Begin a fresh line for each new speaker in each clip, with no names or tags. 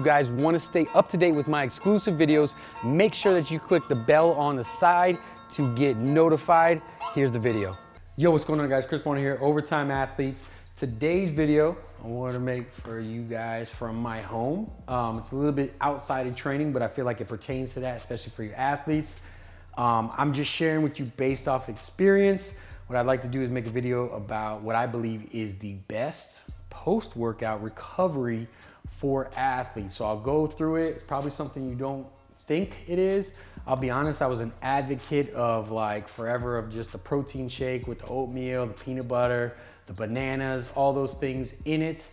you guys want to stay up to date with my exclusive videos, make sure that you click the bell on the side to get notified. Here's the video. Yo, what's going on, guys? Chris Bonner here, Overtime Athletes. Today's video I wanted to make for you guys from my home. It's a little bit outside of training, but I feel like it pertains to that, especially for your athletes. I'm just sharing with you based off experience. What I'd like to do is make a video about what I believe is the best post-workout recovery for athletes. So I'll go through it. It's probably something you don't think it is. I'll be honest, I was an advocate of like forever of just a protein shake with the oatmeal, the peanut butter, the bananas, all those things in it.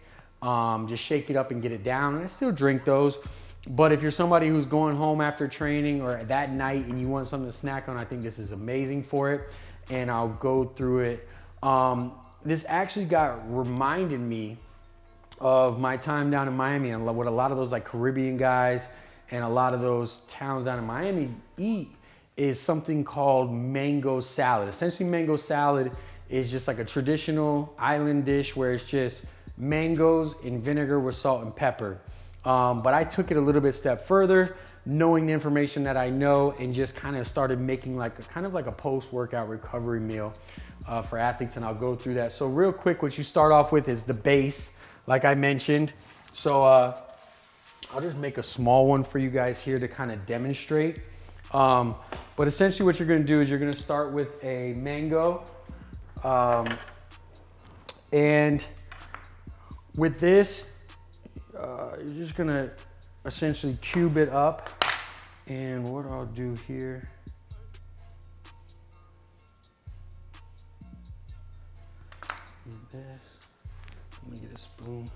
Just shake it up and get it down. And I still drink those. But if you're somebody who's going home after training or that night and you want something to snack on, I think this is amazing for it. And I'll go through it. This actually reminded me of my time down in Miami and what a lot of those like Caribbean guys and a lot of those towns down in Miami eat is something called mango salad. Essentially, mango salad is just like a traditional island dish where it's just mangoes in vinegar with salt and pepper. But I took it a little bit step further, knowing the information that I know, and just kind of started making like a post-workout recovery meal for athletes, and I'll go through that. So real quick, what you start off with is the base, like I mentioned. So I'll just make a small one for you guys here to kind of demonstrate. But essentially what you're gonna do is you're gonna start with a mango. And with this, you're just gonna essentially cube it up. And what I'll do here, this. Let me get a spoon.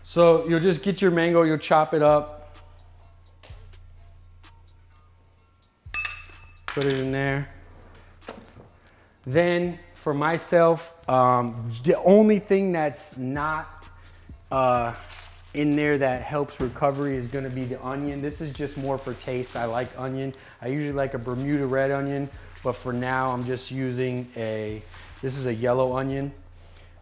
So you'll just get your mango, you'll chop it up, put it in there. Then for myself, the only thing that's not in there that helps recovery is gonna be the onion. This is just more for taste. I like onion. I usually like a Bermuda red onion, but for now I'm just using this is a yellow onion.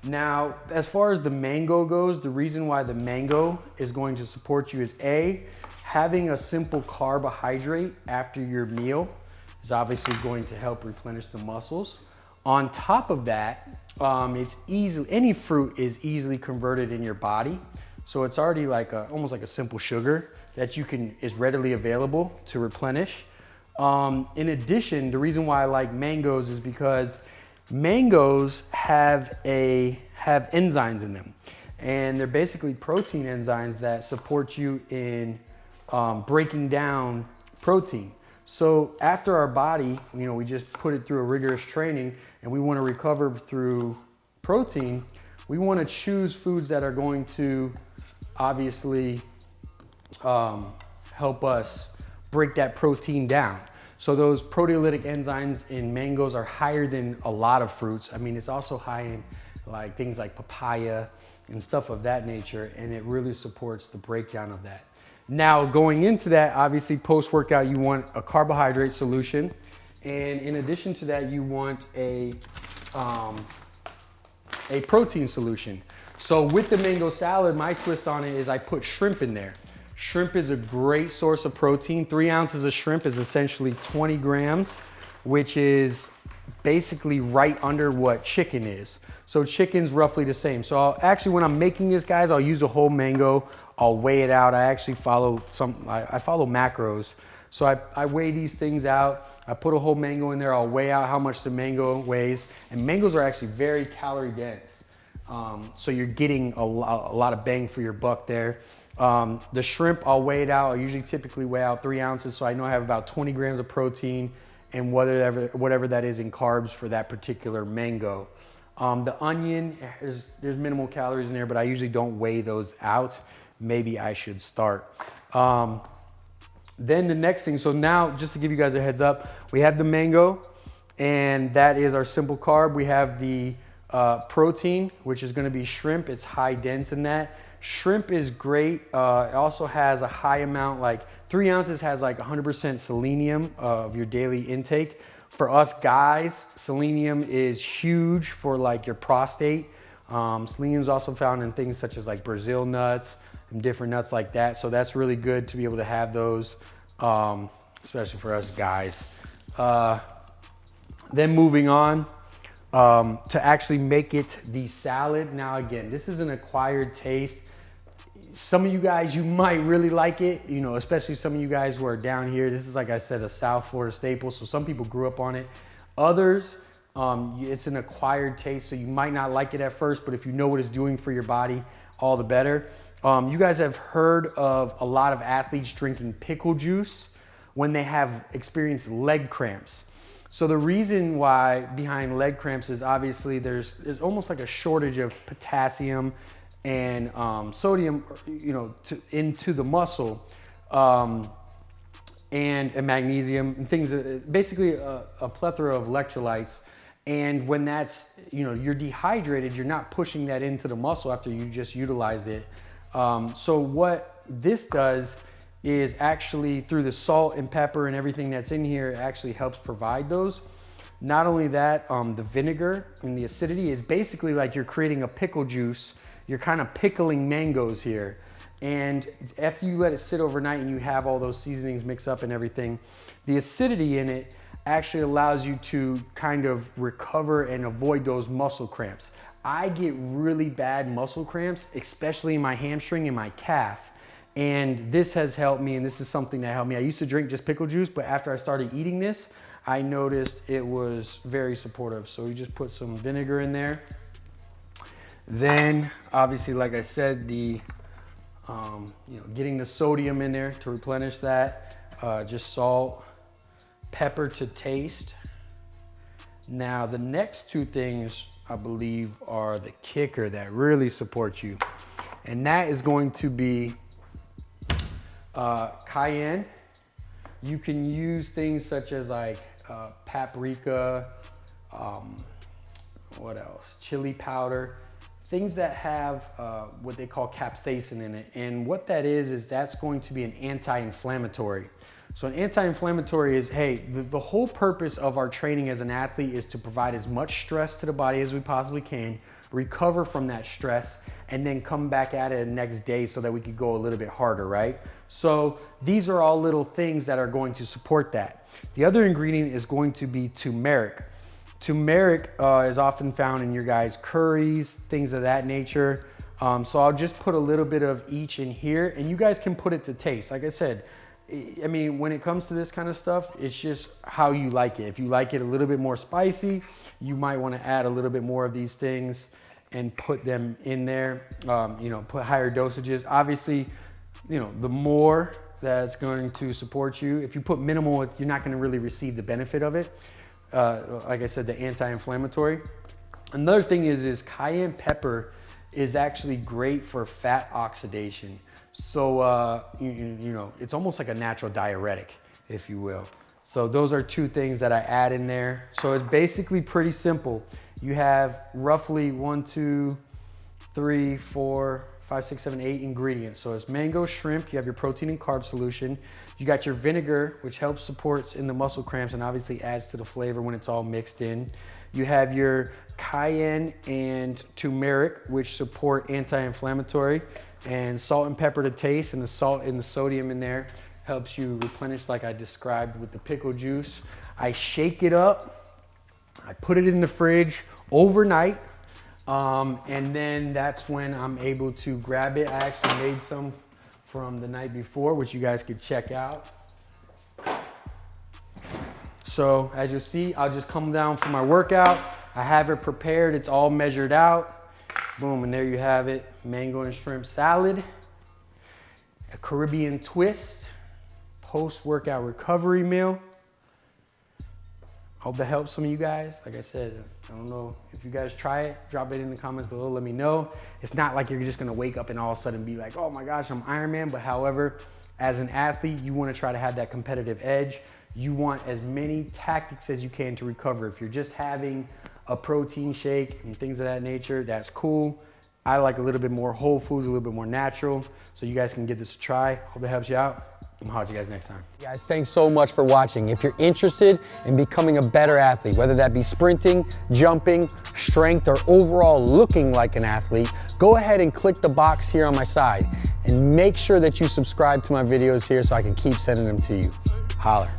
Now, as far as the mango goes, the reason why the mango is going to support you is having a simple carbohydrate after your meal is obviously going to help replenish the muscles. On top of that, any fruit is easily converted in your body. So it's already like almost like a simple sugar that is readily available to replenish. In addition, the reason why I like mangoes is because mangoes have enzymes in them, and they're basically protein enzymes that support you in breaking down protein. So after our body, we just put it through a rigorous training and we want to recover through protein, we want to choose foods that are going to obviously help us break that protein down. So those proteolytic enzymes in mangoes are higher than a lot of fruits. I mean, it's also high in like things like papaya and stuff of that nature, and it really supports the breakdown of that. Now, going into that, obviously post-workout, you want a carbohydrate solution. And in addition to that, you want a protein solution. So with the mango salad, my twist on it is I put shrimp in there. Shrimp is a great source of protein. 3 ounces of shrimp is essentially 20 grams, which is basically right under what chicken is. So chicken's roughly the same. So when I'm making this, guys, I'll use a whole mango. I'll weigh it out. I actually follow I follow macros. So I weigh these things out. I put a whole mango in there. I'll weigh out how much the mango weighs. And mangoes are actually very calorie dense. So you're getting a lot of bang for your buck there. The shrimp, I'll weigh it out. I usually typically weigh out 3 ounces. So I know I have about 20 grams of protein and whatever that is in carbs for that particular mango. The onion, there's minimal calories in there, but I usually don't weigh those out. Maybe I should start. Then the next thing, so now just to give you guys a heads up, we have the mango, and that is our simple carb. We have the protein, which is gonna be shrimp. It's high dense in that. Shrimp is great. It also has a high amount, like 3 ounces has like 100% selenium of your daily intake. For us guys, selenium is huge for like your prostate. Selenium is also found in things such as like Brazil nuts and different nuts like that. So that's really good to be able to have those, especially for us guys. Then moving on to actually make it the salad. Now again, this is an acquired taste. Some of you guys, you might really like it, you know, especially some of you guys who are down here. This is, like I said, a South Florida staple, so some people grew up on it. Others, it's an acquired taste, so you might not like it at first, but if you know what it's doing for your body, all the better. You guys have heard of a lot of athletes drinking pickle juice when they have experienced leg cramps. So the reason why behind leg cramps is obviously there's almost like a shortage of potassium and sodium, you know, into the muscle, and magnesium and things, basically a plethora of electrolytes. And when that's, you know, you're dehydrated, you're not pushing that into the muscle after you just utilized it. So what this does is actually, through the salt and pepper and everything that's in here, it actually helps provide those. Not only that, the vinegar and the acidity is basically like you're creating a pickle juice. You're kind of pickling mangoes here. And after you let it sit overnight and you have all those seasonings mixed up and everything, the acidity in it actually allows you to kind of recover and avoid those muscle cramps. I get really bad muscle cramps, especially in my hamstring and my calf. And this has helped me, and this is something that helped me. I used to drink just pickle juice, but after I started eating this, I noticed it was very supportive. So we just put some vinegar in there. Then, obviously, like I said, the you know, getting the sodium in there to replenish that. Just salt, pepper to taste. Now, the next two things I believe are the kicker that really support you, and that is going to be cayenne. You can use things such as like paprika, what else? Chili powder. Things that have what they call capsaicin in it. And what that is that's going to be an anti-inflammatory. So an anti-inflammatory is, hey, the whole purpose of our training as an athlete is to provide as much stress to the body as we possibly can, recover from that stress, and then come back at it the next day so that we could go a little bit harder, right? So these are all little things that are going to support that. The other ingredient is going to be turmeric. Turmeric is often found in your guys' curries, things of that nature. So I'll just put a little bit of each in here, and you guys can put it to taste. Like I said, I mean, when it comes to this kind of stuff, it's just how you like it. If you like it a little bit more spicy, you might want to add a little bit more of these things and put them in there. You know, put higher dosages. Obviously, you know, the more that's going to support you. If you put minimal, you're not going to really receive the benefit of it. Like I said, the anti-inflammatory. Another thing is cayenne pepper is actually great for fat oxidation. So, you know, it's almost like a natural diuretic, if you will. So those are two things that I add in there. So it's basically pretty simple. You have roughly 1, 2, 3, 4, 5, 6, 7, 8 ingredients. So it's mango, shrimp, you have your protein and carb solution. You got your vinegar, which helps support in the muscle cramps and obviously adds to the flavor when it's all mixed in. You have your cayenne and turmeric, which support anti-inflammatory, and salt and pepper to taste, and the salt and the sodium in there helps you replenish like I described with the pickle juice. I shake it up, I put it in the fridge overnight, and then that's when I'm able to grab it. I actually made some from the night before, which you guys could check out. So as you'll see, I'll just come down for my workout. I have it prepared, it's all measured out. Boom, and there you have it. Mango and shrimp salad, a Caribbean twist, post-workout recovery meal. Hope that helps some of you guys. Like I said, I don't know if you guys try it, drop it in the comments below, let me know. It's not like you're just gonna wake up and all of a sudden be like, oh my gosh, I'm Iron Man. But however, as an athlete, you wanna try to have that competitive edge. You want as many tactics as you can to recover. If you're just having a protein shake and things of that nature, that's cool. I like a little bit more whole foods, a little bit more natural. So you guys can give this a try. Hope it helps you out. I'm gonna holler at you guys next time. Guys, thanks so much for watching. If you're interested in becoming a better athlete, whether that be sprinting, jumping, strength, or overall looking like an athlete, go ahead and click the box here on my side and make sure that you subscribe to my videos here so I can keep sending them to you. Holler.